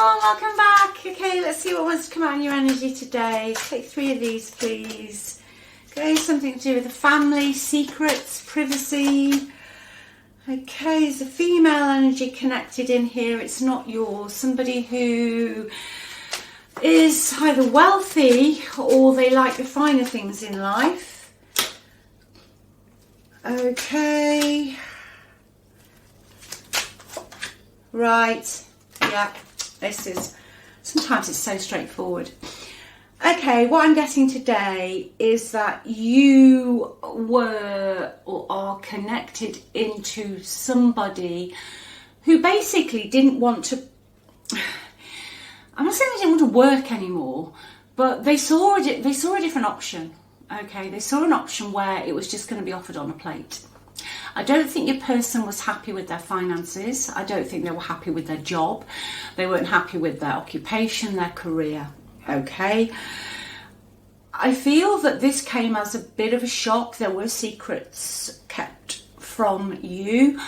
everyone, welcome back. Okay, let's see what wants to come out in your energy today. Take 3 of these, please. Okay, something to do with the family, secrets, privacy. Okay, there's a female energy connected in here. It's not yours. Somebody who is either wealthy or they like the finer things in life. Okay. Right. Yeah, this is, sometimes it's so straightforward. Okay, what I'm getting today is that you were or are connected into somebody who basically didn't want to, I'm not saying they didn't want to work anymore, but they saw a different option. Okay, they saw an option where it was just going to be offered on a plate. I don't think your person was happy with their finances. I don't think they were happy with their job. They weren't happy with their occupation, their career. Okay. I feel that this came as a bit of a shock. There were secrets kept from you.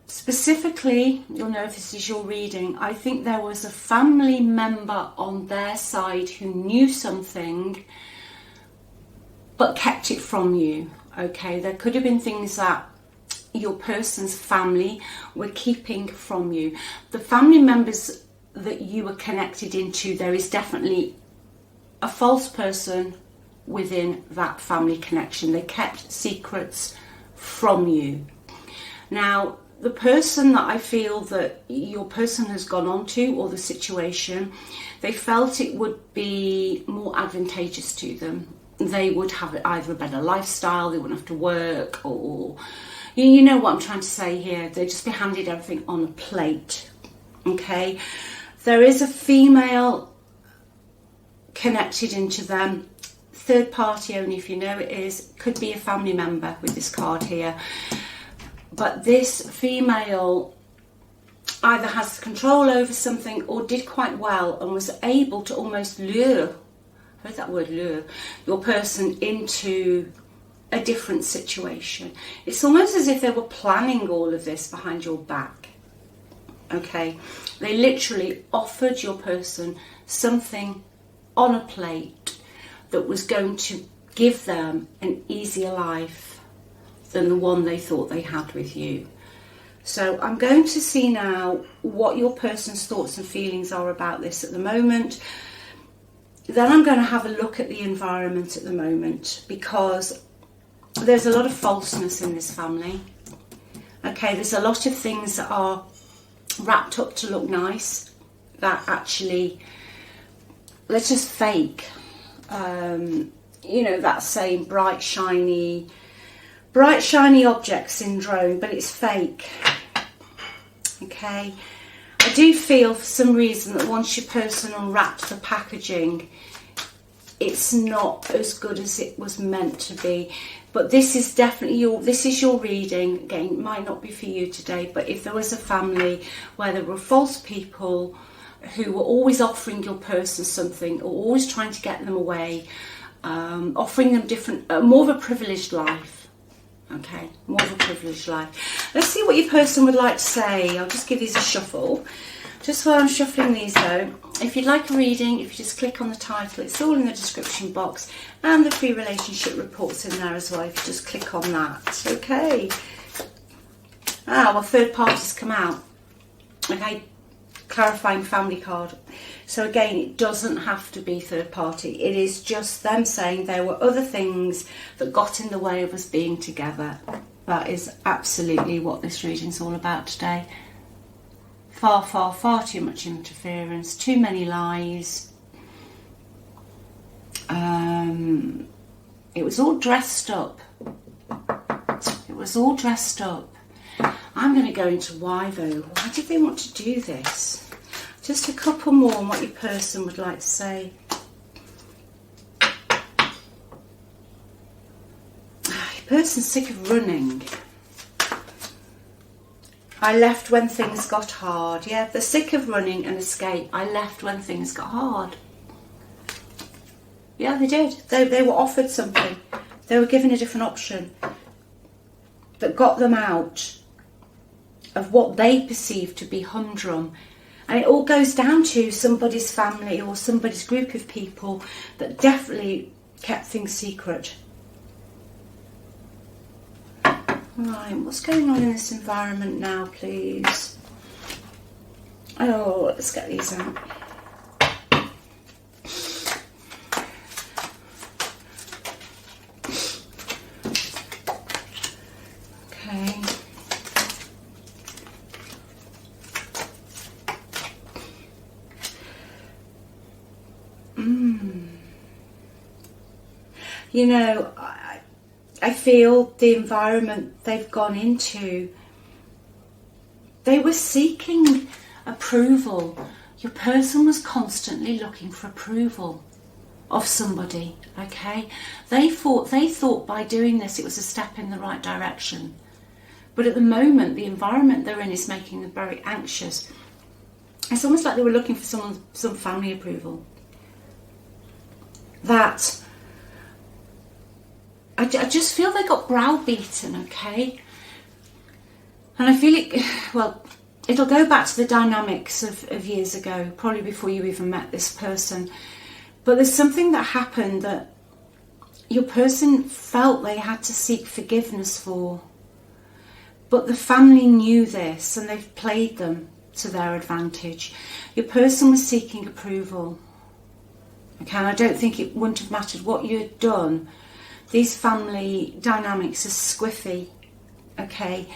Specifically, you'll know if this is your reading, I think there was a family member on their side who knew something but kept it from you. Okay, there could have been things that your person's family were keeping from you. The family members that you were connected into, there is definitely a false person within that family connection. They kept secrets from you. Now, the person that I feel that your person has gone on to, or the situation, they felt it would be more advantageous to them. They would have either a better lifestyle, they wouldn't have to work, or you know what I'm trying to say here, they'd just be handed everything on a plate. Okay, there is a female connected into them, third party only if you know it is, could be a family member with this card here, but this female either has control over something or did quite well and was able to almost lure, heard that word, lure, your person into a different situation. It's almost as if they were planning all of this behind your back. Okay, they literally offered your person something on a plate that was going to give them an easier life than the one they thought they had with you. So I'm going to see now what your person's thoughts and feelings are about this at the moment. Then I'm going to have a look at the environment at the moment, because there's a lot of falseness in this family. Okay, there's a lot of things that are wrapped up to look nice that actually, they're just fake. You know, that saying bright shiny object syndrome, but it's fake. Okay. I do feel for some reason that once your person unwrapped the packaging, it's not as good as it was meant to be. But this is definitely your reading. Again, it might not be for you today, but if there was a family where there were false people who were always offering your person something, or always trying to get them away, offering them different, more of a privileged life. Okay, more of a privileged life. Let's see what your person would like to say. I'll just give these a shuffle. Just while I'm shuffling these though, if you'd like a reading, if you just click on the title, it's all in the description box, and the free relationship report's in there as well, if you just click on that. Okay. Well, third parties come out. Okay, clarifying family card. So again, it doesn't have to be third party. It is just them saying there were other things that got in the way of us being together. That is absolutely what this reading's all about today. Far, far, far too much interference, too many lies. It was all dressed up. It was all dressed up. I'm going to go into why though. Why did they want to do this? Just a couple more on what your person would like to say. Your person's sick of running. I left when things got hard. Yeah, they're sick of running and escape. I left when things got hard. Yeah, they did. They were offered something. They were given a different option that got them out of what they perceived to be humdrum And it all goes down to somebody's family or somebody's group of people that definitely kept things secret. Right, what's going on in this environment now, please? Oh, let's get these out. Okay. You know, I feel the environment they've gone into, they were seeking approval. Your person was constantly looking for approval of somebody, okay? They thought by doing this it was a step in the right direction. But at the moment, the environment they're in is making them very anxious. It's almost like they were looking for some family approval. That I just feel they got browbeaten, okay? And I feel it, well, it'll go back to the dynamics of years ago, probably before you even met this person. But there's something that happened that your person felt they had to seek forgiveness for. But the family knew this and they've played them to their advantage. Your person was seeking approval. Okay, and I don't think it wouldn't have mattered what you had done. These family dynamics are squiffy, okay?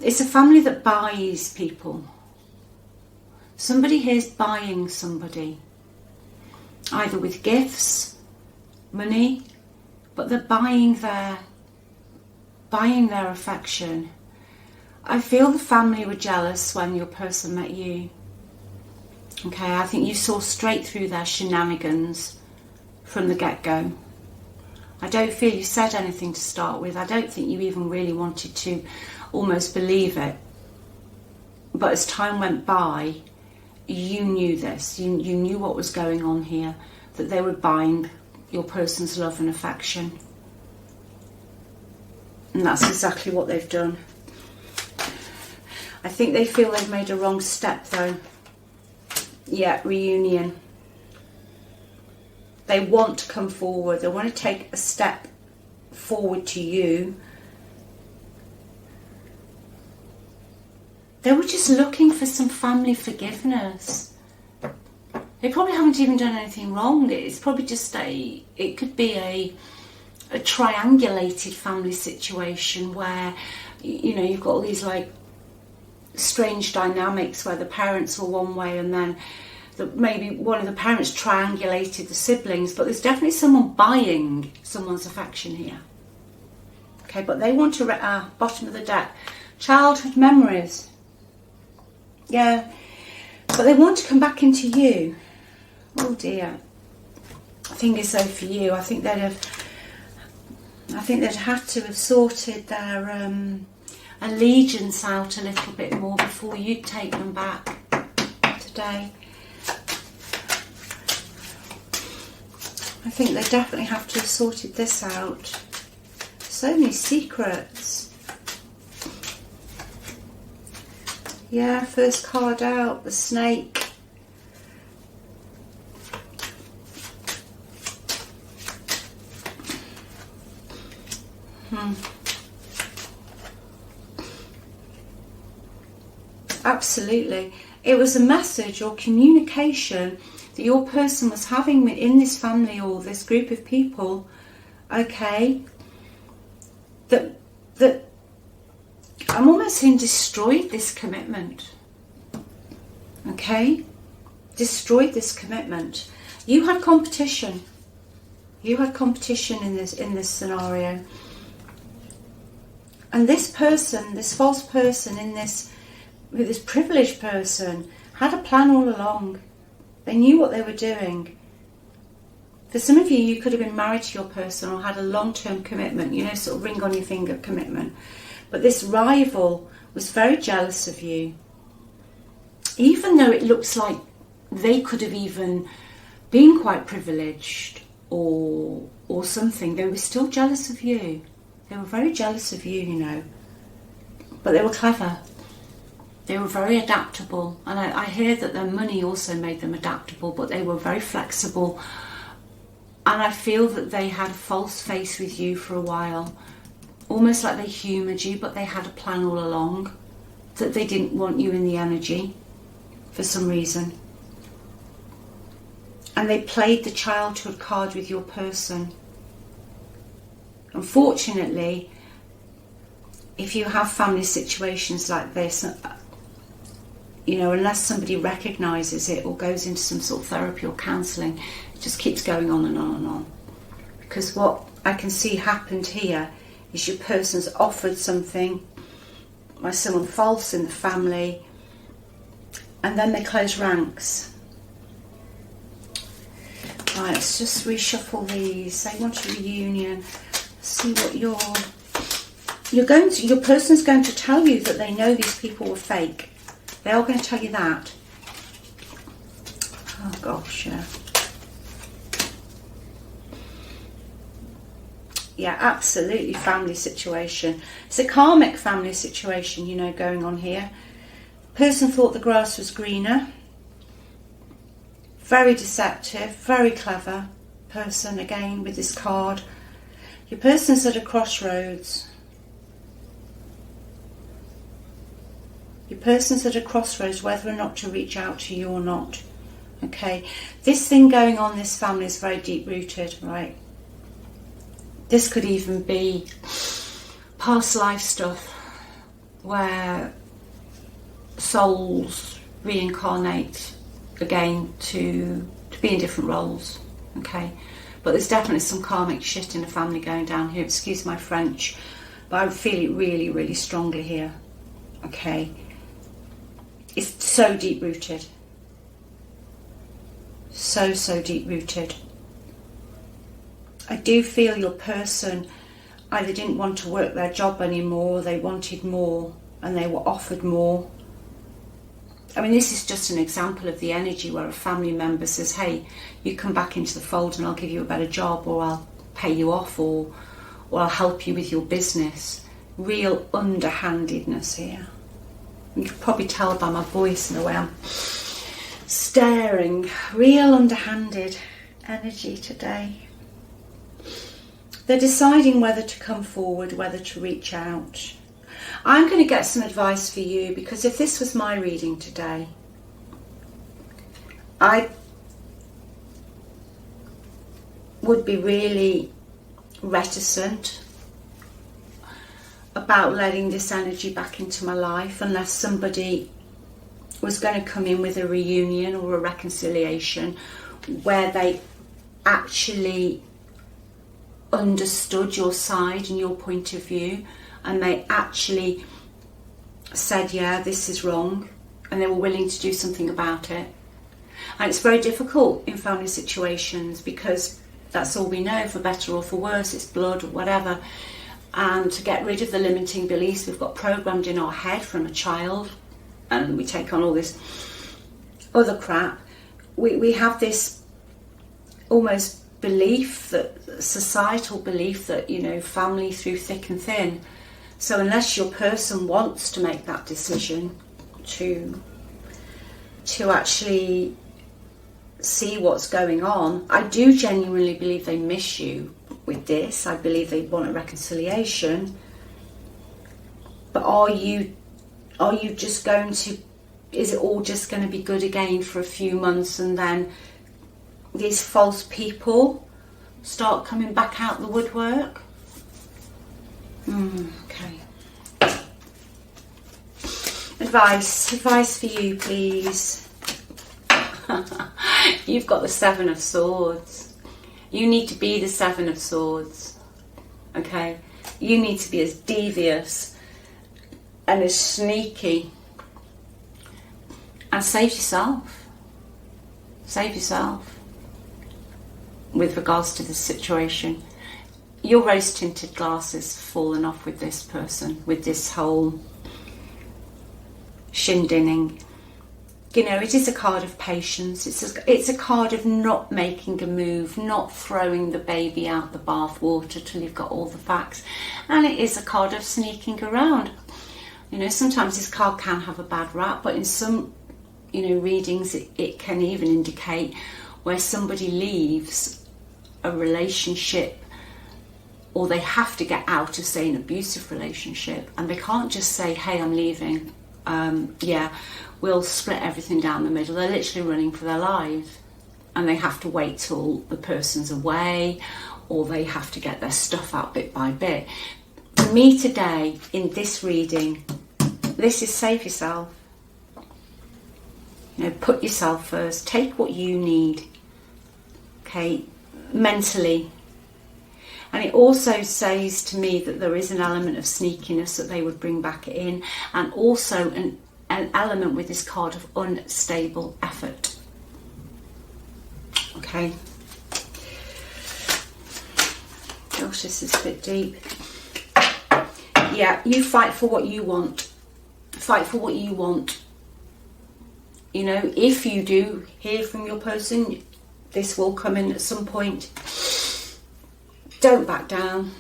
It's a family that buys people. Somebody here's buying somebody, either with gifts, money, but they're buying their affection. I feel the family were jealous when your person met you. Okay, I think you saw straight through their shenanigans from the get-go. I don't feel you said anything to start with. I don't think you even really wanted to almost believe it. But as time went by, you knew this. You knew what was going on here, that they were buying your person's love and affection. And that's exactly what they've done. I think they feel they've made a wrong step though. Yeah, reunion. They want to come forward. They want to take a step forward to you. They were just looking for some family forgiveness. They probably haven't even done anything wrong. It's probably just it could be a triangulated family situation where, you know, you've got all these like strange dynamics where the parents were one way and then maybe one of the parents triangulated the siblings, but there's definitely someone buying someone's affection here. Okay, but they want to, bottom of the deck, childhood memories. Yeah, but they want to come back into you. Oh dear. I think it's so for you. I think they'd have to have sorted their allegiance out a little bit more before you'd take them back today. I think they definitely have to have sorted this out. So many secrets. Yeah, first card out, the snake. Absolutely. It was a message or communication that your person was having in this family or this group of people, okay, that I'm almost saying destroyed this commitment, okay, destroyed this commitment. You had competition. You had competition in this scenario, and this person, this false person, with this privileged person, had a plan all along. They knew what they were doing. For some of you, you could have been married to your person or had a long-term commitment, you know, sort of ring on your finger commitment. But this rival was very jealous of you. Even though it looks like they could have even been quite privileged or something, they were still jealous of you. They were very jealous of you, you know. But they were clever. They were very adaptable, and I hear that their money also made them adaptable, but they were very flexible. And I feel that they had a false face with you for a while, almost like they humoured you, but they had a plan all along, that they didn't want you in the energy for some reason. And they played the childhood card with your person. Unfortunately, if you have family situations like this, you know, unless somebody recognises it or goes into some sort of therapy or counselling, it just keeps going on and on and on. Because what I can see happened here is your person's offered something by someone false in the family, and then they close ranks. Right, let's just reshuffle these. They want a reunion. See what your person's going to tell you, that they know these people were fake. They are going to tell you that. Oh gosh, yeah. Yeah, absolutely family situation. It's a karmic family situation, you know, going on here. Person thought the grass was greener. Very deceptive, very clever person, again, with this card. Your person's at a crossroads. Your person's at a crossroads whether or not to reach out to you or not. Okay, this thing going on in this family is very deep rooted, right? This could even be past life stuff where souls reincarnate again to be in different roles. Okay, but there's definitely some karmic shit in the family going down here. Excuse my French, but I feel it really, really strongly here. Okay, it's so deep rooted, so deep rooted. I do feel your person either didn't want to work their job anymore, or they wanted more and they were offered more. I mean, this is just an example of the energy where a family member says, hey, you come back into the fold and I'll give you a better job, or I'll pay you off, or I'll help you with your business. Real underhandedness here. You can probably tell by my voice and the way I'm staring. Real underhanded energy today. They're deciding whether to come forward, whether to reach out. I'm going to get some advice for you, because if this was my reading today, I would be really reticent about letting this energy back into my life unless somebody was going to come in with a reunion or a reconciliation where they actually understood your side and your point of view, and they actually said, yeah, this is wrong, and they were willing to do something about it. And it's very difficult in family situations because that's all we know, for better or for worse. It's blood or whatever. And to get rid of the limiting beliefs we've got programmed in our head from a child, and we take on all this other crap, we have this almost belief, that societal belief, that, you know, family through thick and thin. So unless your person wants to make that decision to actually see what's going on, I do genuinely believe they miss you with this. I believe they want a reconciliation. But are you just going to, is it all just going to be good again for a few months, and then these false people start coming back out the woodwork? Okay. Advice for you, please. You've got the Seven of Swords. You need to be the Seven of Swords. Okay? You need to be as devious and as sneaky. And save yourself. Save yourself. With regards to this situation, your rose-tinted glasses have fallen off with this person, with this whole shindining. You know, it is a card of patience. It's a card of not making a move, not throwing the baby out the bath water till you've got all the facts. And it is a card of sneaking around. You know, sometimes this card can have a bad rap, but in some, you know, readings it can even indicate where somebody leaves a relationship, or they have to get out of, say, an abusive relationship, and they can't just say, hey, I'm leaving, yeah, we'll split everything down the middle. They're literally running for their lives, and they have to wait till the person's away, or they have to get their stuff out bit by bit. For me today, in this reading, this is save yourself. You know, put yourself first. Take what you need, okay, mentally. And it also says to me that there is an element of sneakiness that they would bring back in, and also an element with this card of unstable effort. Okay. Gosh, this is a bit deep. Yeah, you fight for what you want. Fight for what you want. You know, if you do hear from your person, this will come in at some point. Don't back down,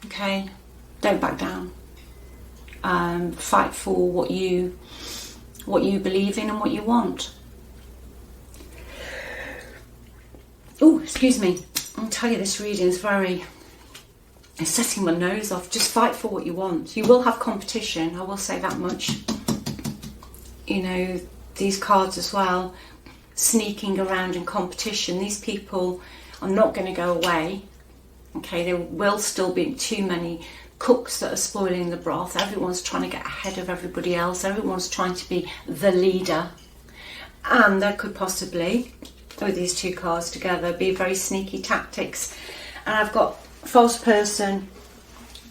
okay? Don't back down. Fight for what you believe in and what you want. Oh, excuse me. I'll tell you, this reading is it's setting my nose off. Just fight for what you want. You will have competition, I will say that much. You know, these cards as well, sneaking around in competition. These people are not going to go away. Okay, there will still be too many cooks that are spoiling the broth. Everyone's trying to get ahead of everybody else. Everyone's trying to be the leader. And there could possibly, with these two cards together, be very sneaky tactics. And I've got false person,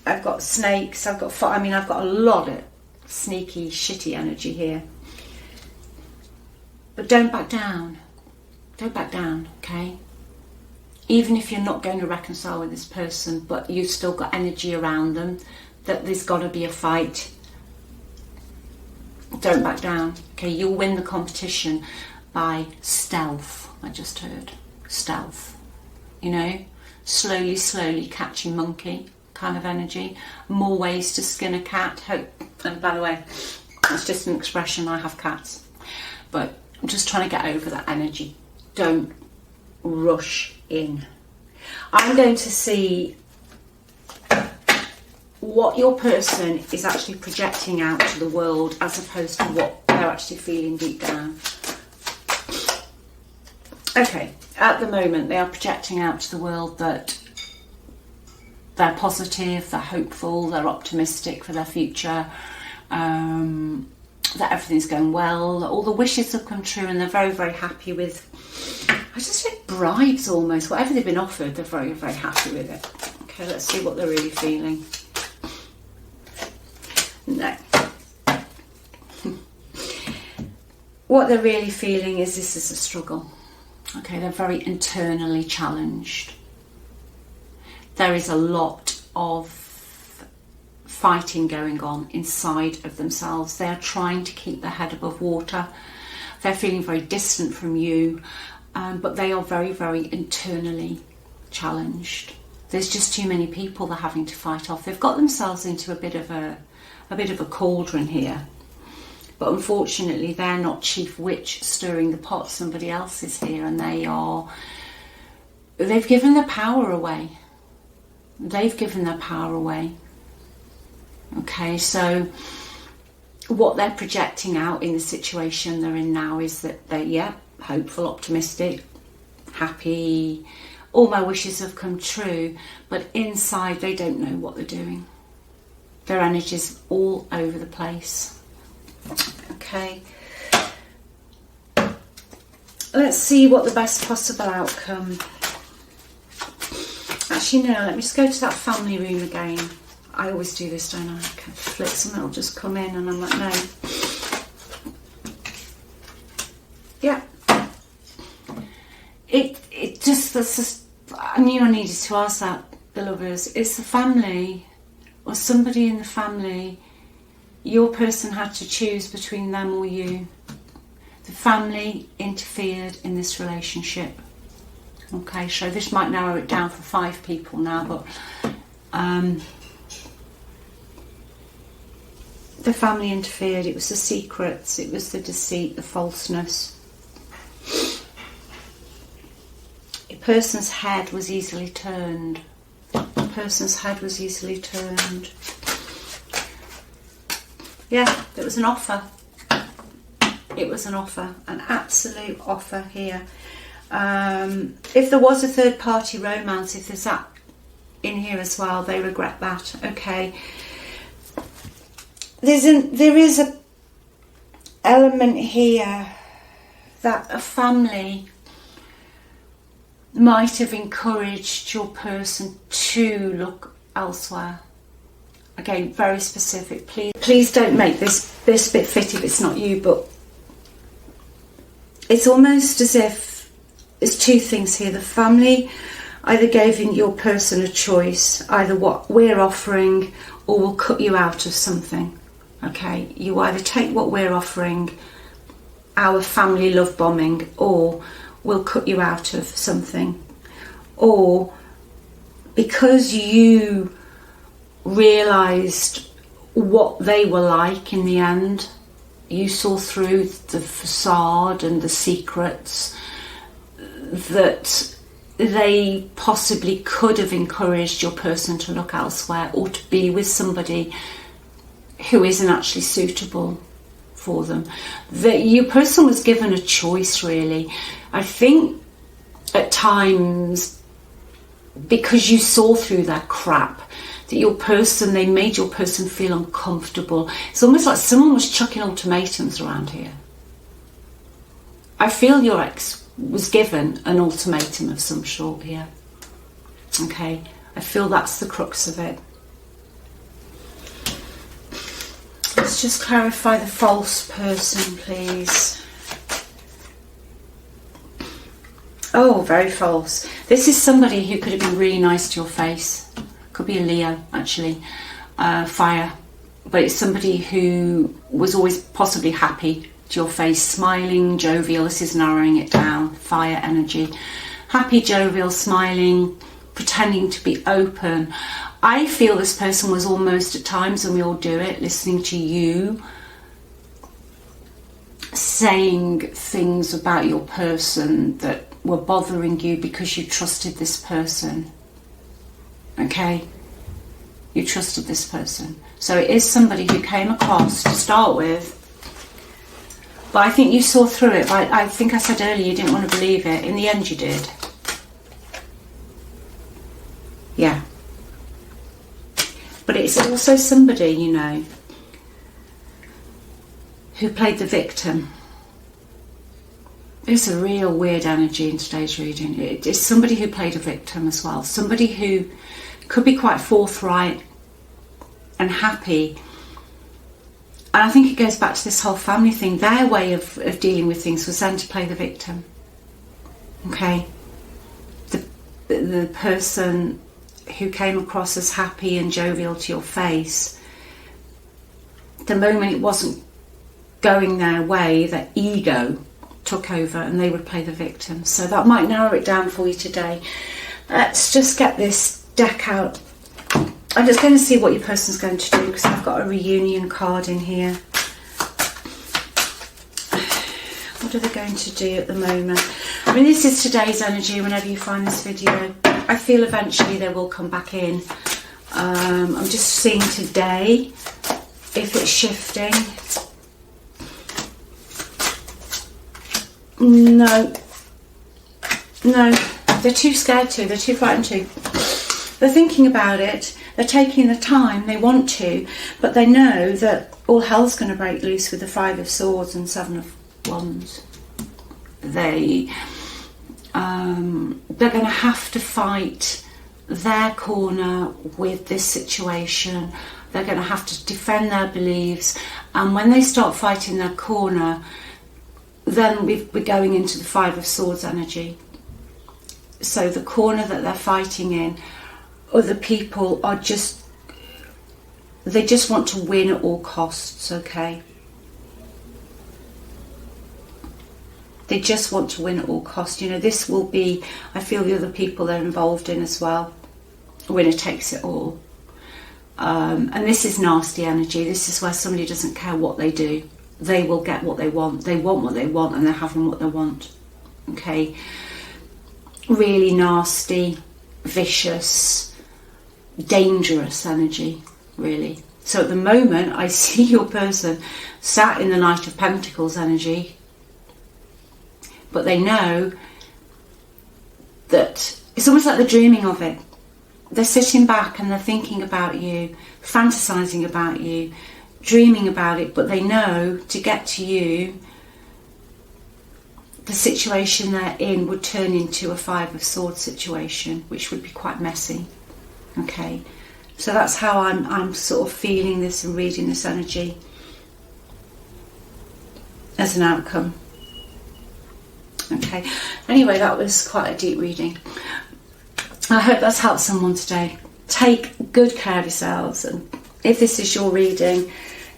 I've got snakes, I've got a lot of sneaky, shitty energy here. But don't back down. Don't back down, okay? Even if you're not going to reconcile with this person, but you've still got energy around them, that there's got to be a fight. Don't back down, okay? You'll win the competition by stealth, I just heard. Stealth, you know? Slowly catching monkey kind of energy. More ways to skin a cat. And by the way, that's just an expression, I have cats. But I'm just trying to get over that energy. Don't rush in. I'm going to see what your person is actually projecting out to the world as opposed to what they're actually feeling deep down. Okay, at the moment they are projecting out to the world that they're positive, they're hopeful, they're optimistic for their future, that everything's going well, that all the wishes have come true, and they're very, very happy with, I just think, bribes almost. Whatever they've been offered, they're very, very happy with it. Okay, let's see what they're really feeling. No. What they're really feeling is this is a struggle. Okay, they're very internally challenged. There is a lot of fighting going on inside of themselves. They're trying to keep their head above water. They're feeling very distant from you, but they are very, very internally challenged. There's just too many people they're having to fight off. They've got themselves into a bit of a cauldron here. But unfortunately, they're not chief witch stirring the pot. Somebody else is here, and they've given their power away. They've given their power away. Okay, so what they're projecting out in the situation they're in now is that they're, hopeful, optimistic, happy, all my wishes have come true, but inside they don't know what they're doing. Their energy's all over the place. Okay, let's see what the best possible outcome. Actually, no, let me just go to that family room again. I always do this, don't I? I can flip something, it'll just come in, and I'm like, no. Yeah. It just, I knew I needed to ask that, beloveds. It's the family, or somebody in the family. Your person had to choose between them or you. The family interfered in this relationship. Okay, so this might narrow it down for 5 people now, but The family interfered. It was the secrets, it was the deceit, the falseness. A person's head was easily turned. A person's head was easily turned. Yeah, it was an offer. It was an offer, an absolute offer here. If there was a third party romance, if there's that in here as well, they regret that. Okay. There is a element here that a family might have encouraged your person to look elsewhere. Again, very specific. Please don't make this bit fit if it's not you, but it's almost as if there's two things here. The family either gave your person a choice, either what we're offering or we'll cut you out of something. Okay, you either take what we're offering, our family love bombing, or we'll cut you out of something. Or because you realised what they were like in the end, you saw through the facade and the secrets, that they possibly could have encouraged your person to look elsewhere or to be with somebody who isn't actually suitable for them. That your person was given a choice, really. I think at times, because you saw through that crap, that your person, they made your person feel uncomfortable. It's almost like someone was chucking ultimatums around here. I feel your ex was given an ultimatum of some sort here. Okay, I feel that's the crux of it. Let's just clarify the false person, please. Oh, very false. This is somebody who could have been really nice to your face. Could be a Leo, actually. Fire. But it's somebody who was always possibly happy to your face, smiling, jovial. This is narrowing it down. Fire energy. Happy, jovial, smiling, pretending to be open. I feel this person was almost, at times, and we all do it, listening to you, saying things about your person that were bothering you because you trusted this person. Okay? You trusted this person. So it is somebody who came across to start with, but I think you saw through it. I think I said earlier you didn't want to believe it. In the end you did. Yeah. But it's also somebody, you know, who played the victim. It's a real weird energy in today's reading. It's somebody who played a victim as well. Somebody who could be quite forthright and happy. And I think it goes back to this whole family thing. Their way of dealing with things was then to play the victim. Okay? The person who came across as happy and jovial to your face, the moment it wasn't going their way, their ego took over and they would play the victim. So that might narrow it down for you today. Let's just get this deck out. I'm just going to see what your person's going to do, because I've got a reunion card in here. What are they going to do at the moment? I mean, this is today's energy. Whenever you find this video, I feel eventually they will come back in. I'm just seeing today if it's shifting. No, they're too scared to, they're too frightened to. They're thinking about it, they're taking the time, they want to, but they know that all hell's going to break loose with the 5 of Swords and 7 of Wands. They're going to have to fight their corner with this situation. They're going to have to defend their beliefs, and when they start fighting their corner, then we're going into the 5 of Swords energy. So the corner that they're fighting in, other people are they just want to win at all costs, okay? They just want to win at all costs. You know, this will be, I feel, the other people they're involved in as well. Winner takes it all. And this is nasty energy. This is where somebody doesn't care what they do. They will get what they want. They want what they want, and they're having what they want. Okay? Really nasty, vicious, dangerous energy, really. So at the moment, I see your person sat in the Knight of Pentacles energy, but they know that it's almost like they're dreaming of it. They're sitting back and they're thinking about you, fantasizing about you, dreaming about it, but they know to get to you, the situation they're in would turn into a Five of Swords situation, which would be quite messy. Okay, so that's how I'm sort of feeling this and reading this energy as an outcome. Okay, anyway, that was quite a deep reading. I hope that's helped someone today. Take good care of yourselves, and if this is your reading,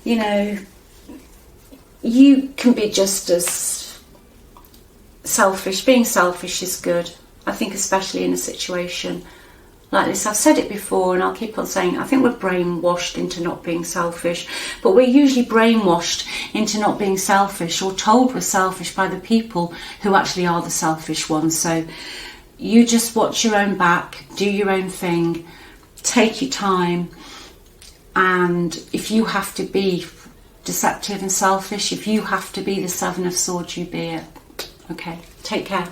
you know, you can be just as selfish. Being selfish is good. I think especially in a situation like this. I've said it before and I'll keep on saying, I think we're brainwashed into not being selfish, but we're usually brainwashed into not being selfish, or told we're selfish by the people who actually are the selfish ones. So you just watch your own back, do your own thing, take your time, and if you have to be deceptive and selfish, if you have to be the Seven of Swords, you be it. Okay, take care.